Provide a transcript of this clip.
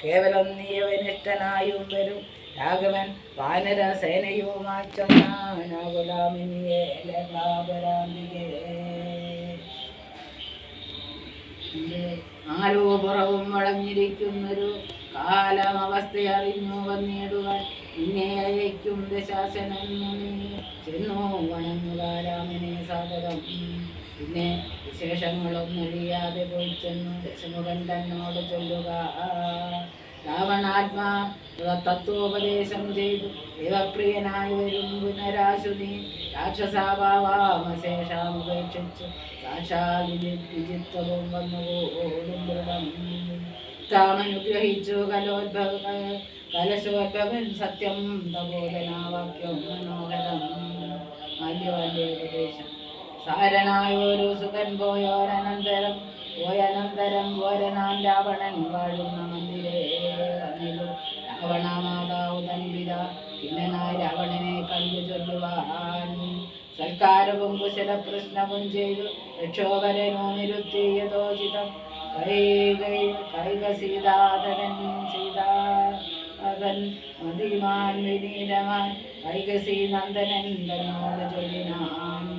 കേവലം നീയവനിഷ്ടനായും വരും രാഘവൻ വാനര സേനയുമായി ചൊന്നാനാകുലാമിനിയെ ലകാപരാന്തികേ ആരോ പുറവും വളഞ്ഞിരിക്കുന്നൊരു കാലമവസ്ഥയറിഞ്ഞു വന്നിടുവാൻ നിന്നെ അയക്കും ദശാസനം നീ ചെന്നു വണങ്ങുകാരാമനെ സാദരം പിന്നെ വിശേഷങ്ങളൊന്നൊഴിയാതെ പോയി ചെന്നു ദശമുഖൻ തന്നോട് ചൊല്ലുക രാവണാത്മാ തത്വോപദേശം ചെയ്തു ദൈവപ്രിയനായി വരും പുനരാശുനി രാക്ഷസാഭാവാമശേഷാമുപേക്ഷിച്ചു സാക്ഷാൽ വിജിത്വവും വന്നുപോലും ദൃഢം താമനുഗ്രഹിച്ചു കലശോദ്ഭവൻ സത്യം തപോധനാവാക്യം മനോഹരം മാല്യവാല്യോപദേശം സാരനായൊരു സുഖൻ പോയനന്തരം ഘോരനാൻ രാവണൻ വാഴുന്ന മന്ദിരേ വന്നിരു രാവണമാതാവ് തൻപിത കിന്നനായ രാവണനെ കണ്ടു ചൊല്ലുവാൻ സൽക്കാരവും കുശലപ്രശ്നവും ചെയ്തു രക്ഷോകരനോ നിരുത്തിയതോചിതം കൈകസീതാതരൻ സീതാതൻ മതിമാൻ വിനീതമാൻ കൈകസീ നന്ദനൻ തന്നോട് ചൊല്ലിനാൻ